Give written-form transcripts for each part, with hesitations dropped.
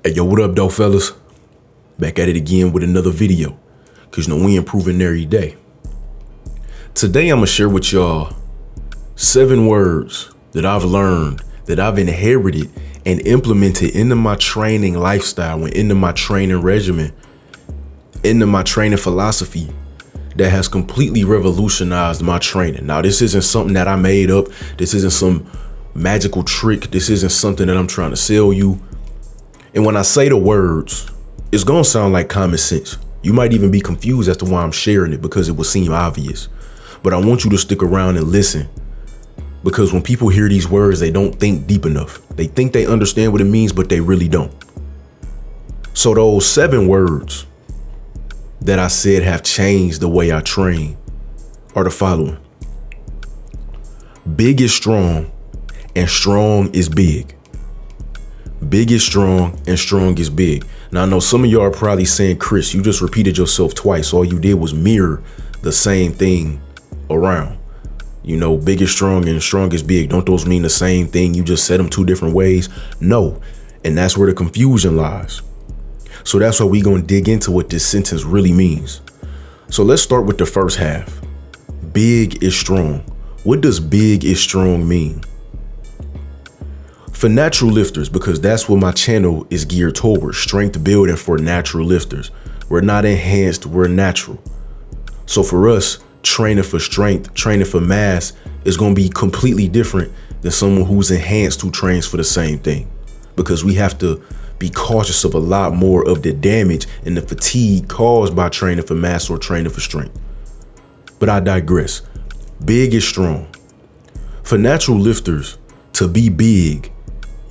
Hey, yo, what up, though, fellas? Back at it again with another video, because we improving every day. Today, I'm going to share with y'all 7 words that I've learned, that I've inherited and implemented into my training lifestyle and into my training regimen, into my training philosophy that has completely revolutionized my training. Now, this isn't something that I made up. This isn't some magical trick. This isn't something that I'm trying to sell you. And when I say the words, it's going to sound like common sense. You might even be confused as to why I'm sharing it, because it will seem obvious. But I want you to stick around and listen, because when people hear these words, they don't think deep enough. They think they understand what it means, but they really don't. So those 7 words that I said have changed the way I train are the following. Big is strong and strong is big. Big is strong and strong is big. Now, I know some of y'all are probably saying, Chris, you just repeated yourself twice. All you did was mirror the same thing around. You know, big is strong and strong is big. Don't those mean the same thing? You just said them 2 different ways? No. And that's where the confusion lies. So that's why we're going to dig into what this sentence really means. So let's start with the first half. Big is strong. What does big is strong mean? For natural lifters, because that's what my channel is geared toward, strength building for natural lifters. We're not enhanced, we're natural. So for us, training for strength, training for mass is going to be completely different than someone who's enhanced who trains for the same thing, because we have to be cautious of a lot more of the damage and the fatigue caused by training for mass or training for strength. But I digress. Big is strong. For natural lifters, to be big,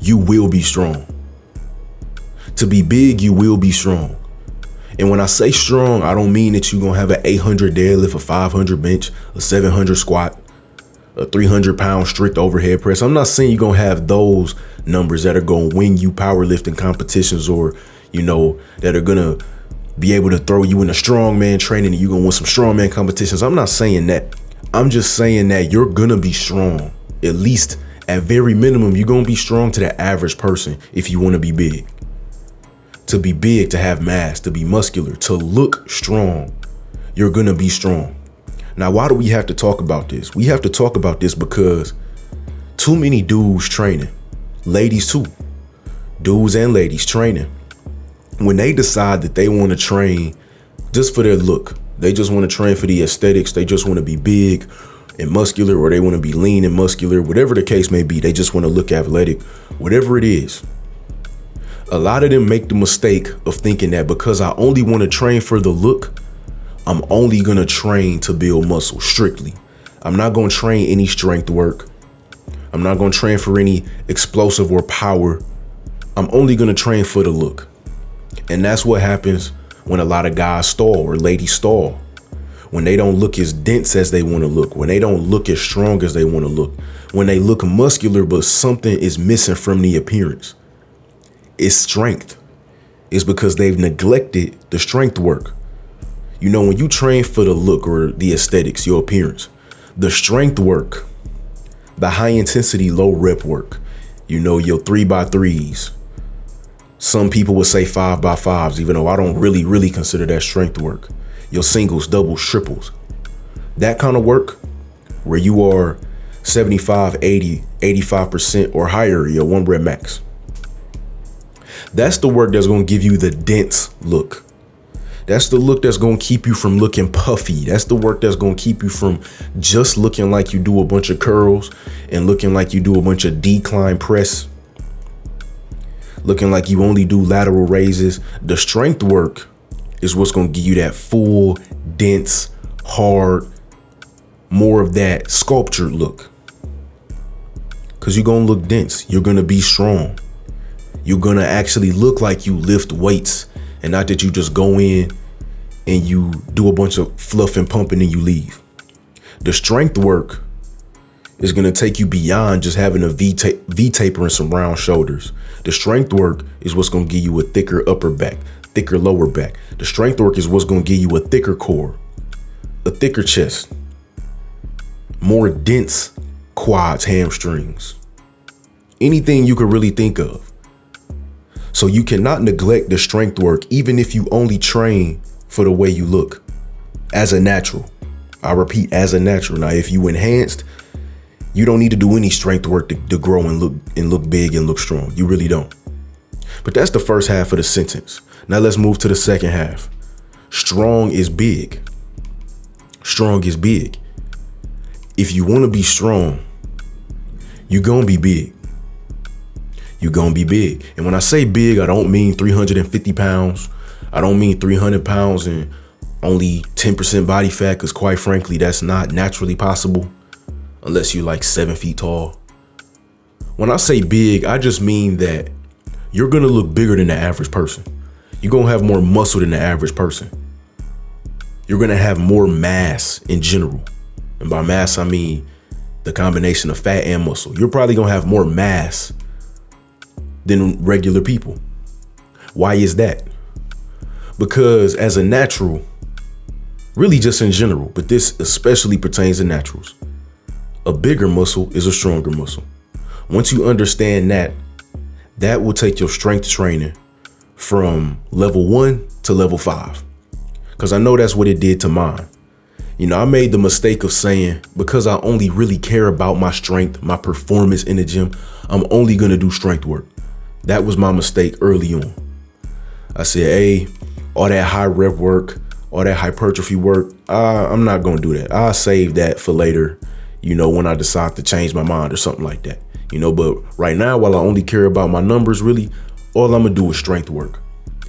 you will be strong. To be big, you will be strong. And when I say strong, I don't mean that you're going to have an 800 deadlift, a 500 bench, a 700 squat, a 300-pound strict overhead press. I'm not saying you're going to have those numbers that are going to win you powerlifting competitions, or, you know, that are going to be able to throw you in a strongman training and you're going to win some strongman competitions. I'm not saying that. I'm just saying that you're going to be strong. At least at very minimum, you're going to be strong to the average person if you want to be big. To be big, to have mass, to be muscular, to look strong, you're going to be strong. Now, why do we have to talk about this? We have to talk about this because too many dudes training, ladies too, dudes and ladies training, when they decide that they want to train just for their look, they just want to train for the aesthetics, they just want to be big and muscular, or they want to be lean and muscular, whatever the case may be, they just want to look athletic, whatever it is. A lot of them make the mistake of thinking that because I only want to train for the look, I'm only going to train to build muscle strictly. I'm not going to train any strength work. I'm not going to train for any explosive or power. I'm only going to train for the look. And that's what happens when a lot of guys stall or ladies stall. When they don't look as dense as they want to look, when they don't look as strong as they want to look, when they look muscular, but something is missing from the appearance. It's strength. It's because they've neglected the strength work. You know, when you train for the look or the aesthetics, your appearance, the strength work, the high intensity, low rep work, you know, your 3x3s. Some people would say 5x5s, even though I don't really consider that strength work. Your singles, doubles, triples, that kind of work where you are 75, 80, 85% or higher, your 1 rep max. That's the work that's going to give you the dense look. That's the look that's going to keep you from looking puffy. That's the work that's going to keep you from just looking like you do a bunch of curls and looking like you do a bunch of decline press, looking like you only do lateral raises. The strength work is what's going to give you that full, dense, hard, more of that sculptured look. Because you're going to look dense. You're going to be strong. You're going to actually look like you lift weights, and not that you just go in and you do a bunch of fluff and pumping and you leave. The strength work is going to take you beyond just having a V-taper and some round shoulders. The strength work is what's going to give you a thicker upper back, thicker lower back. The strength work is what's going to give you a thicker core, a thicker chest, more dense quads, hamstrings, anything you could really think of. So you cannot neglect the strength work, even if you only train for the way you look as a natural. I repeat, as a natural. Now, if you enhanced, you don't need to do any strength work to grow and look big and look strong. You really don't. But that's the first half of the sentence. Now let's move to the second half. Strong is big. Strong is big. If you want to be strong, you're going to be big. You're going to be big. And when I say big, I don't mean 350 pounds. I don't mean 300 pounds and only 10% body fat, because quite frankly, that's not naturally possible unless you're like 7 feet tall. When I say big, I just mean that you're going to look bigger than the average person. You're going to have more muscle than the average person. You're going to have more mass in general. And by mass, I mean the combination of fat and muscle. You're probably going to have more mass than regular people. Why is that? Because as a natural, really just in general, but this especially pertains to naturals, a bigger muscle is a stronger muscle. Once you understand that, that will take your strength training from level 1 to level 5. Because I know that's what it did to mine. You know, I made the mistake of saying, because I only really care about my strength, my performance in the gym, I'm only going to do strength work. That was my mistake early on. I said, hey, all that high rep work, all that hypertrophy work, I'm not going to do that. I'll save that for later, you know, when I decide to change my mind or something like that. You know, but right now, while I only care about my numbers, really, all I'm going to do is strength work.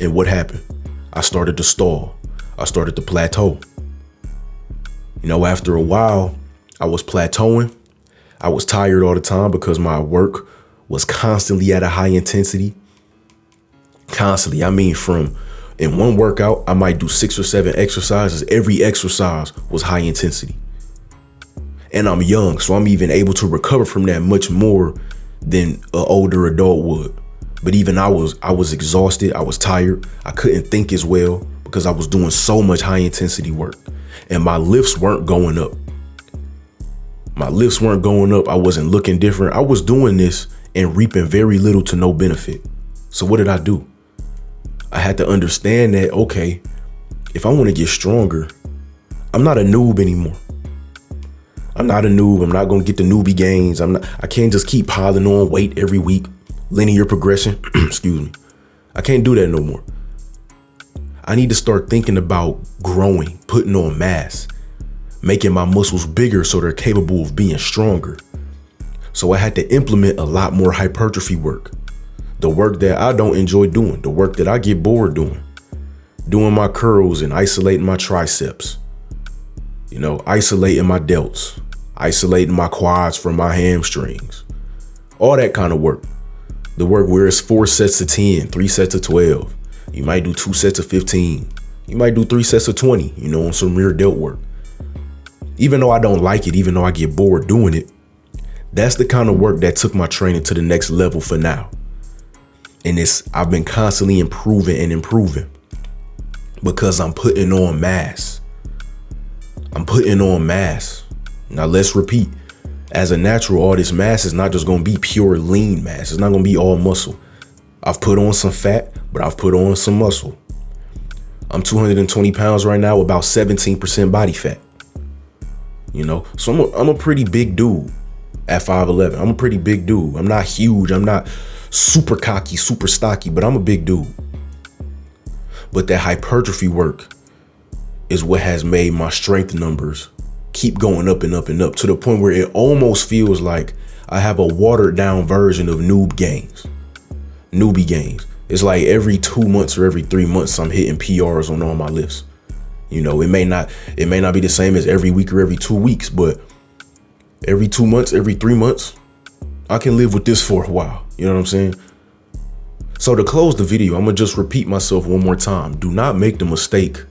And what happened? I started to stall. I started to plateau. You know, after a while, I was plateauing. I was tired all the time because my work was constantly at a high intensity. Constantly. I mean, in one workout, I might do 6 or 7 exercises. Every exercise was high intensity. And I'm young, so I'm even able to recover from that much more than an older adult would. But even I was exhausted. I was tired. I couldn't think as well because I was doing so much high intensity work. And my lifts weren't going up. My lifts weren't going up. I wasn't looking different. I was doing this and reaping very little to no benefit. So what did I do? I had to understand that, okay, if I want to get stronger, I'm not a noob anymore. I'm not a noob. I'm not going to get the newbie gains. I can't just keep piling on weight every week. Linear progression. Excuse me. I can't do that no more. I need to start thinking about growing, putting on mass, making my muscles bigger so they're capable of being stronger. So I had to implement a lot more hypertrophy work. The work that I don't enjoy doing, the work that I get bored doing my curls and isolating my triceps, you know, isolating my delts, isolating my quads from my hamstrings, all that kind of work. The work where it's 4 sets of 10, 3 sets of 12. You might do 2 sets of 15. You might do 3 sets of 20, you know, on some rear delt work. Even though I don't like it, even though I get bored doing it, that's the kind of work that took my training to the next level for now. And I've been constantly improving because I'm putting on mass. I'm putting on mass. Now let's repeat. As a natural, all this mass is not just going to be pure lean mass. It's not going to be all muscle. I've put on some fat, but I've put on some muscle. I'm 220 pounds right now, about 17% body fat. You know, so I'm a pretty big dude at 5'11". I'm a pretty big dude. I'm not huge. I'm not super cocky, super stocky, but I'm a big dude. But that hypertrophy work is what has made my strength numbers keep going up and up and up to the point where it almost feels like I have a watered down version of newbie gains. It's like every 2 months or every 3 months I'm hitting PRs on all my lifts. You know, it may not be the same as every week or every 2 weeks, but every 2 months, every 3 months, I can live with this for a while. You know what I'm saying? So to close the video, I'm gonna just repeat myself one more time. Do not make the mistake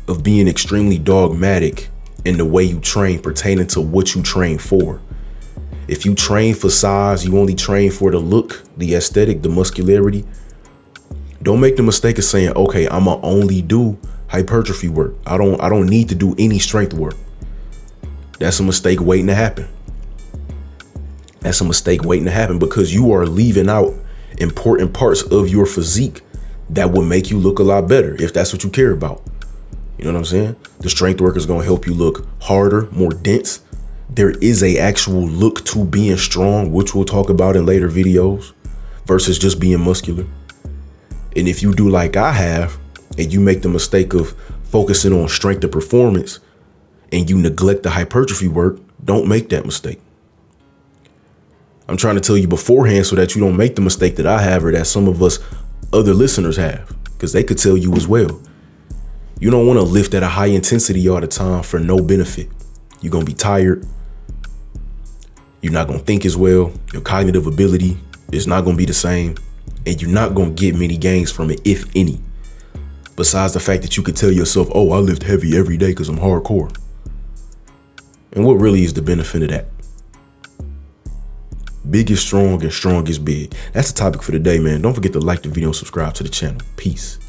of being extremely dogmatic in the way you train pertaining to what you train for. If you train for size, you only train for the look, the aesthetic, the muscularity. Don't make the mistake of saying, okay, I'ma only do hypertrophy work. I don't need to do any strength work. That's a mistake waiting to happen. That's a mistake waiting to happen because you are leaving out important parts of your physique that will make you look a lot better if that's what you care about. You know what I'm saying? The strength work is going to help you look harder, more dense. There is a actual look to being strong, which we'll talk about in later videos, versus just being muscular. And if you do like I have, and you make the mistake of focusing on strength and performance, and you neglect the hypertrophy work, don't make that mistake. I'm trying to tell you beforehand so that you don't make the mistake that I have or that some of us other listeners have, because they could tell you as well. You don't want to lift at a high intensity all the time for no benefit. You're going to be tired. You're not going to think as well. Your cognitive ability is not going to be the same. And you're not going to get many gains from it, if any. Besides the fact that you could tell yourself, oh, I lift heavy every day because I'm hardcore. And what really is the benefit of that? Big is strong and strong is big. That's the topic for today, man. Don't forget to like the video and subscribe to the channel. Peace.